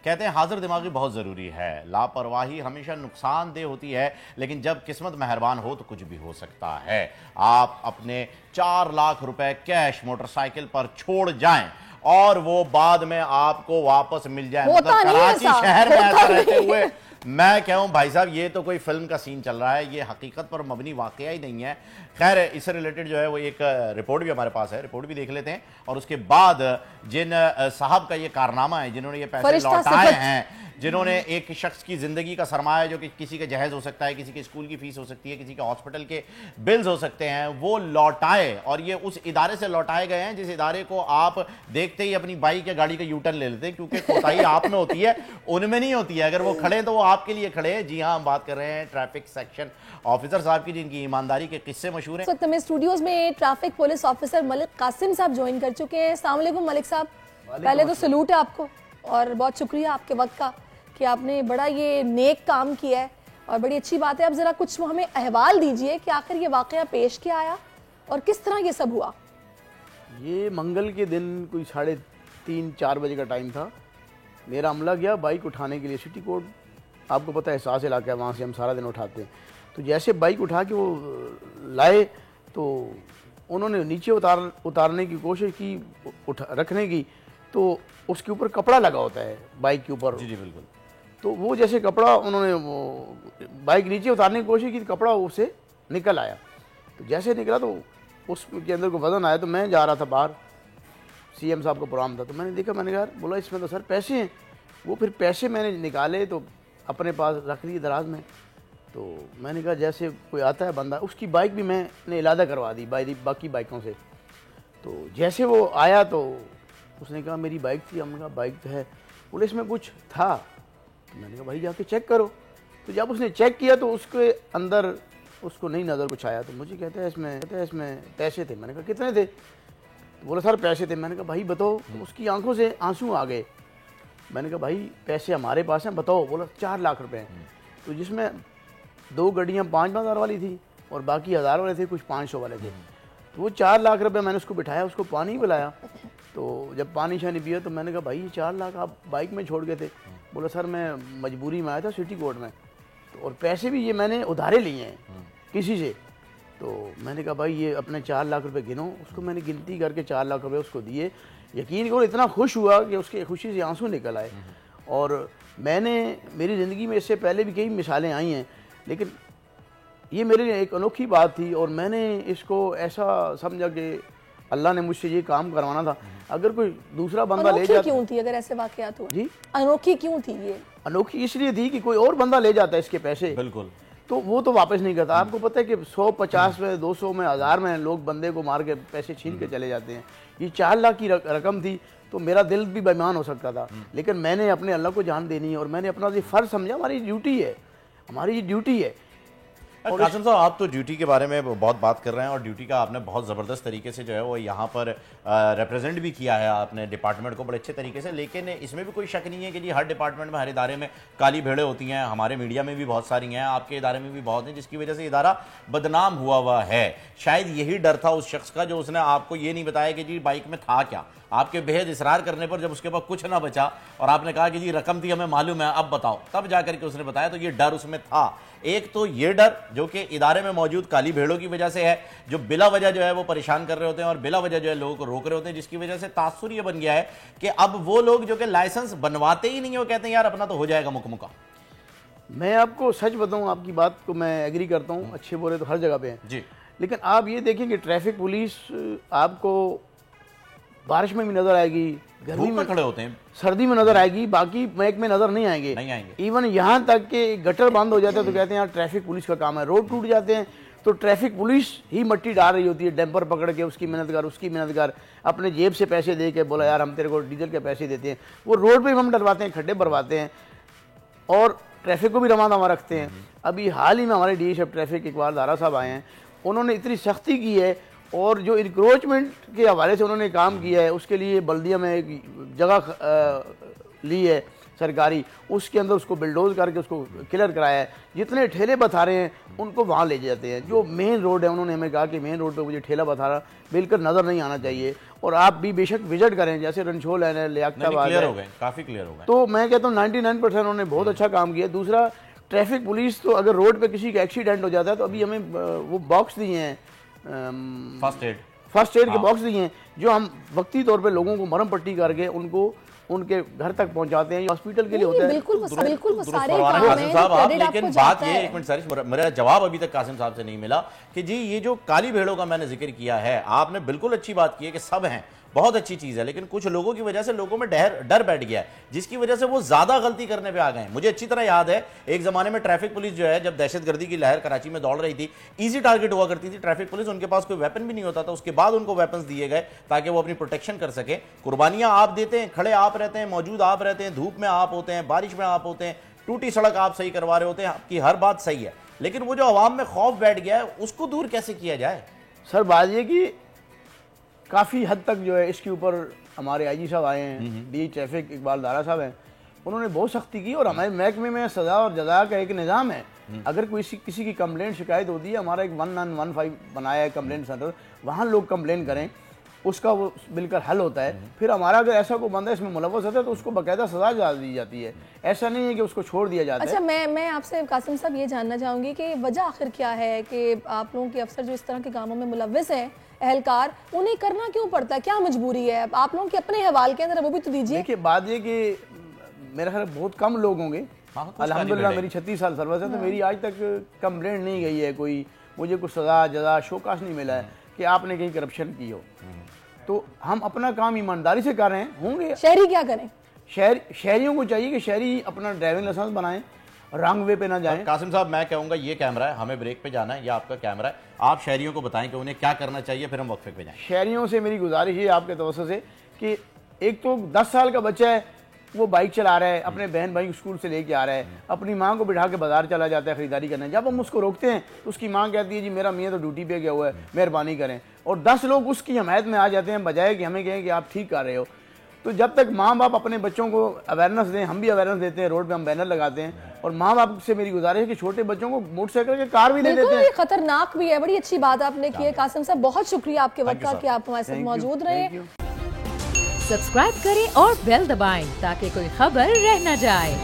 کہتے ہیں حاضر دماغی بہت ضروری ہے. لاپرواہی ہمیشہ نقصان دہ ہوتی ہے لیکن جب قسمت مہربان ہو تو کچھ بھی ہو سکتا ہے. آپ اپنے 4 لاکھ روپے کیش موٹر سائیکل پر چھوڑ جائیں اور وہ بعد میں آپ کو واپس مل جائے. مطلب کراچی شہر میں ایسا رہتے ہوئے میں کہوں بھائی صاحب یہ تو کوئی فلم کا سین چل رہا ہے, یہ حقیقت پر مبنی واقعہ ہی نہیں ہے. خیر اس سے ریلیٹڈ جو ہے وہ ایک رپورٹ بھی ہمارے پاس ہے, رپورٹ بھی دیکھ لیتے ہیں. اور اس کے بعد جن صاحب کا یہ کارنامہ ہے, جنہوں نے یہ پیسے لوٹائے ہیں, جنہوں نے ایک شخص کی زندگی کا سرمایہ جو کہ کسی کا جہیز ہو سکتا ہے, کسی کے اسکول کی فیس ہو سکتی ہے, کسی کے ہاسپٹل کے بلز ہو سکتے ہیں, وہ لوٹائے. اور یہ اس ادارے سے لوٹائے گئے ہیں جس ادارے کو آپ دیکھتے ہی اپنی بائک یا گاڑی کا یوٹرن لے لیتے ہیں, کیونکہ کوتاہی آپ میں ہوتی ہے, ان میں نہیں ہوتی ہے. اگر وہ کھڑے تو وہ آپ کے لیے کھڑے ہیں. جی ہاں, ہم بات کر رہے ہیں ٹریفک سیکشن آفیسر صاحب کی, جن کی ایمانداری کے قصے مشہور ہیں. اس وقت ہمیں اسٹوڈیوز میں ٹریفک پولیس آفیسر ملک قاسم صاحب جوائن کر چکے ہیں. السلام علیکم ملک صاحب. پہلے تو سلوٹ ہے آپ کو اور بہت شکریہ آپ کے وقت کا کہ آپ نے بڑا یہ نیک کام کیا ہے اور بڑی اچھی بات ہے. اب ذرا کچھ ہمیں احوال دیجئے کہ آخر یہ واقعہ پیش کیا آیا اور کس طرح یہ سب ہوا. یہ منگل کے دن کوئی 3:30-4 بجے کا ٹائم تھا. میرا عملہ گیا بائک اٹھانے کے لیے سٹی کوٹ, آپ کو پتہ ہے احساس علاقہ ہے, وہاں سے ہم سارا دن اٹھاتے ہیں. تو جیسے بائک اٹھا کے وہ لائے تو انہوں نے نیچے اتارنے کی کوشش کی, رکھنے کی, تو اس کے اوپر کپڑا لگا ہوتا ہے بائک کے اوپر. جی بالکل. تو وہ جیسے کپڑا انہوں نے بائک نیچے اتارنے کی کوشش کی, کپڑا اسے نکل آیا. تو جیسے نکلا تو اس کے اندر کو وزن آیا. تو میں جا رہا تھا باہر, سی ایم صاحب کا پروگرام تھا, تو میں نے دیکھا, میں نے کہا بولا اس میں تو سر پیسے ہیں. وہ پھر پیسے میں نے نکالے تو اپنے پاس رکھ لیے دراز میں. تو میں نے کہا جیسے کوئی آتا ہے بندہ, اس کی بائک بھی میں نے علادہ کروا دی باقی بائکوں سے. تو جیسے وہ آیا تو اس نے کہا میری بائک تھی. ہم نے کہا بائک تو ہے. بولے اس میں کچھ تھا. تو میں نے کہا بھائی جا کے چیک کرو. تو جب اس نے چیک کیا تو اس کے اندر اس کو نہیں نظر کچھ آیا. تو مجھے کہتا ہے اس میں پیسے تھے. میں نے کہا کتنے تھے؟ تو بولا سر پیسے تھے. میں نے کہا بھائی بتاؤ. تو اس کی آنکھوں سے آنسو آ گئے. میں نے کہا بھائی پیسے ہمارے پاس ہیں, بتاؤ. بولا 4 لاکھ روپے ہیں. تو جس میں 2 گڈیاں 5,000 والی تھی اور باقی 1000 والے تھے, کچھ 500 والے تھے. تو وہ 4 لاکھ روپے میں نے اس کو بٹھایا, اس کو پانی پلایا. تو جب پانی شانی پیا تو میں نے کہا بھائی 4 لاکھ آپ بائک میں چھوڑ گئے تھے. بولا سر میں مجبوری میں آیا تھا سٹی کورٹ میں, اور پیسے بھی یہ میں نے ادھارے لیے ہیں کسی سے. تو میں نے کہا بھائی یہ اپنے 4 لاکھ روپے گنو. اس کو میں نے گنتی کر کے 4 لاکھ روپے اس کو دیے. یقین کرو اتنا خوش ہوا کہ اس کے خوشی سے آنسو نکل آئے. اور میں نے میری زندگی میں اس سے پہلے بھی کئی مثالیں آئی ہیں, لیکن یہ میرے لیے ایک انوکھی بات تھی. اور میں نے اس کو ایسا سمجھا کہ اللہ نے مجھ سے یہ کام کروانا تھا. اگر کوئی دوسرا بندہ لے جاتا. کیوں تھی اگر ایسے واقعات ہوئے؟ جی انوکھی کیوں تھی یہ؟ انوکھی اس لیے تھی کہ کوئی اور بندہ لے جاتا ہے اس کے پیسے, بالکل, تو وہ تو واپس نہیں کرتا. آپ کو پتہ ہے کہ 150 میں 200 میں 1000 میں لوگ بندے کو مار کے پیسے چھین کے چلے جاتے ہیں. یہ 4 لاکھ کی رقم تھی تو میرا دل بھی بے ایمان ہو سکتا تھا, لیکن میں نے اپنے اللہ کو جان دینی ہے اور میں نے اپنا یہ فرض سمجھا. ہماری ڈیوٹی ہے, ہماری یہ ڈیوٹی ہے. قاسم صاحب آپ تو ڈیوٹی کے بارے میں بہت بات کر رہے ہیں اور ڈیوٹی کا آپ نے بہت زبردست طریقے سے جو ہے وہ یہاں پر ریپرزینٹ بھی کیا ہے اپنے ڈپارٹمنٹ کو بڑے اچھے طریقے سے. لیکن اس میں بھی کوئی شک نہیں ہے کہ جی ہر ڈپارٹمنٹ میں ہر ادارے میں کالی بھیڑیں ہوتی ہیں. ہمارے میڈیا میں بھی بہت ساری ہیں, آپ کے ادارے میں بھی بہت ہیں, جس کی وجہ سے ادارہ بدنام ہوا ہے. شاید یہی ڈر تھا اس شخص کا جو اس نے آپ کو یہ نہیں بتایا کہ جی بائک میں تھا کیا. آپ کے بہت اصرار کرنے پر جب اس کے پاس کچھ نہ بچا اور آپ نے کہا کہ جی رقم تھی ہمیں معلوم ہے اب بتاؤ, تب جا کر کے اس نے بتایا. تو یہ ڈر اس میں تھا. ایک تو یہ ڈر جو کہ ادارے میں موجود کالی بھیڑوں کی وجہ سے ہے, جو بلا وجہ جو ہے وہ پریشان کر رہے ہوتے ہیں اور بلا وجہ جو ہے لوگوں کو روک رہے ہوتے ہیں, جس کی وجہ سے تاثر یہ بن گیا ہے کہ اب وہ لوگ جو کہ لائسنس بنواتے ہی نہیں وہ کہتے ہیں یار اپنا تو ہو جائے گا مکمکا. میں آپ کو سچ بتاؤں, آپ کی بات کو میں ایگری کرتا ہوں, اچھے برے تو ہر جگہ پہ ہیں جی, لیکن آپ یہ دیکھیں کہ ٹریفک پولیس آپ کو بارش میں بھی نظر آئے گی, گرمی میں کھڑے ہوتے ہیں, سردی میں نظر آئے گی, باقی محکمے نظر نہیں آئیں گے. ایون یہاں تک کہ گٹر بند ہو جاتے ہیں تو کہتے ہیں یار ٹریفک پولیس کا کام ہے. روڈ ٹوٹ جاتے ہیں تو ٹریفک پولیس ہی مٹی ڈال رہی ہوتی ہے, ڈیمپر پکڑ کے اس کی محنت کر, اس کی محنت کر, اپنے جیب سے پیسے دے کے بولا یار ہم تیرے کو ڈیزل کے پیسے دیتے ہیں. وہ روڈ پہ ہم ڈلواتے ہیں, کھڈے بھرواتے ہیں اور ٹریفک کو بھی رواں دواں رکھتے ہیں. ابھی حال ہی میں ہمارے D S F traffic Iqbal Dara صاحب آئے ہیں, انہوں نے اتنی سختی کی ہے اور جو انکروچمنٹ کے حوالے سے انہوں نے کام کیا ہے اس کے لیے بلدیہ میں ایک جگہ لی ہے. سرکاری, اس کے اندر اس کو بلڈوز کر کے اس کو کلیئر کرایا ہے. جتنے ٹھیلے بتا رہے ہیں ان کو وہاں لے جاتے ہیں. جو مین روڈ ہے انہوں نے ہمیں کہا کہ مین روڈ پہ مجھے ٹھیلا بتا رہا بالکل نظر نہیں آنا چاہیے, اور آپ بھی بے شک وزٹ کریں, جیسے رنچھول ہے, لیاقت آباد ہے, کافی کلیئر ہو گئے. تو میں کہتا ہوں 99% انہوں نے بہت اچھا کام کیا. دوسرا ٹریفک پولیس, تو اگر روڈ پہ کسی کا ایکسیڈنٹ ہو جاتا ہے تو ابھی ہمیں وہ باکس دیے ہیں, فرسٹ ایڈ کے باکس دیے ہیں, جو ہم وقتی طور پہ لوگوں کو مرہم پٹی کر کے ان کو ان کے گھر تک پہنچاتے ہیں. ہاسپٹل کے لیے ہوتا ہے. بالکل وہ سارے قاسم صاحب آپ, لیکن بات یہ, ایک منٹ سارش, میرا جواب ابھی تک قاسم صاحب سے نہیں ملا کہ جی یہ جو کالی بھیڑوں کا میں نے ذکر کیا ہے, آپ نے بالکل اچھی بات کی ہے کہ سب ہیں, بہت اچھی چیز ہے, لیکن کچھ لوگوں کی وجہ سے لوگوں میں ڈر بیٹھ گیا ہے, جس کی وجہ سے وہ زیادہ غلطی کرنے پہ آ گئے ہیں. مجھے اچھی طرح یاد ہے ایک زمانے میں ٹریفک پولیس جو ہے, جب دہشت گردی کی لہر کراچی میں دوڑ رہی تھی, ایزی ٹارگٹ ہوا کرتی تھی ٹریفک پولیس, ان کے پاس کوئی ویپن بھی نہیں ہوتا تھا. اس کے بعد ان کو ویپنز دیے گئے تاکہ وہ اپنی پروٹیکشن کر سکیں. قربانیاں آپ دیتے ہیں, کھڑے آپ رہتے ہیں, موجود آپ رہتے ہیں, دھوپ میں آپ ہوتے ہیں, بارش میں آپ ہوتے ہیں, ٹوٹی سڑک آپ صحیح کروا رہے ہوتے ہیں, آپ کی ہر بات صحیح ہے, لیکن وہ جو عوام میں خوف بیٹھ گیا ہے اس کو دور کیسے کیا جائے؟ سر بات یہ کہ کافی حد تک جو ہے اس کے اوپر ہمارے آئی جی صاحب آئے ہیں, ڈی ٹریفک اقبال دارا صاحب ہیں, انہوں نے بہت سختی کی. اور ہمارے محکمے میں سزا اور جزا کا ایک نظام ہے. اگر کسی کی کمپلینٹ شکایت ہوتی ہے, ہمارا ایک 1915 بنایا ہے کمپلینٹ سینٹر, وہاں لوگ کمپلین کریں, اس کا وہ مل کر حل ہوتا ہے. پھر ہمارا اگر ایسا کوئی بندہ اس میں ملوث ہوتا ہے تو اس کو باقاعدہ سزا دی جاتی ہے. ایسا نہیں ہے کہ اس کو چھوڑ دیا جاتا ہے. اچھا, میں آپ سے قاسم صاحب یہ جاننا چاہوں گی کہ وجہ آخر کیا ہے کہ آپ لوگوں کے افسر جو اس طرح کے کاموں میں ملوث ہیں, اہلکار, انہیں کرنا کیوں پڑتا ہے؟ کیا مجبوری ہے آپ لوگوں کے اپنے حوال کے اندر, وہ بھی تو دیجیے. دیکھیے بات یہ کہ میرا خیال بہت کم لوگ ہوں گے, الحمدللہ میری 36 سال سروس ہے, تو میری آج تک کمپلینٹ نہیں گئی ہے, کوئی مجھے کچھ سزا جزا شوکاش نہیں ملا ہے کہ آپ نے کہیں کرپشن کی ہو. تو ہم اپنا کام ایمانداری سے کر رہے ہیں. ہوں گے شہری کیا کریں؟ شہریوں کو چاہیے کہ شہری اپنا ڈرائیونگ لائسنس بنائیں, رانگ وے پہ نہ جائیں. قاسم صاحب میں کہوں گا یہ کیمرہ ہے, ہمیں بریک پہ جانا ہے, یہ آپ کا کیمرہ ہے, آپ شہریوں کو بتائیں کہ انہیں کیا کرنا چاہیے, پھر ہم وقفے پہ جائیں. شہریوں سے میری گزارش ہے آپ کے توسط سے کہ ایک تو 10 سال کا بچہ ہے, وہ بائک چلا رہا ہے, اپنے بہن بھائی اسکول سے لے کے آ رہا ہے, اپنی ماں کو بٹھا کے بازار چلا جاتا ہے خریداری کرنے. جب ہم اس کو روکتے ہیں تو اس کی ماں کہتی ہے جی میرا میاں تو ڈیوٹی پہ گیا ہوا ہے, مہربانی کریں. اور 10 لوگ اس کی حمایت میں آ جاتے ہیں بجائے کہ ہمیں کہیں کہ آپ ٹھیک کر رہے ہو. تو جب تک ماں باپ اپنے بچوں کو اویئرنیس دیں, ہم بھی اویئرنیس دیتے ہیں, روڈ پہ ہم بینر لگاتے ہیں, اور ماں باپ سے میری گزارش ہے کہ چھوٹے بچوں کو موٹر سائیکل کے کار بھی دے دیتے ہیں. یہ خطرناک بھی ہے. بڑی اچھی بات آپ نے کی ہے قاسم صاحب, بہت شکریہ آپ کے وقت کا کہ آپ ہمارے ساتھ موجود رہے. سبسکرائب کریں اور بیل دبائیں تاکہ کوئی خبر رہ نہ جائے.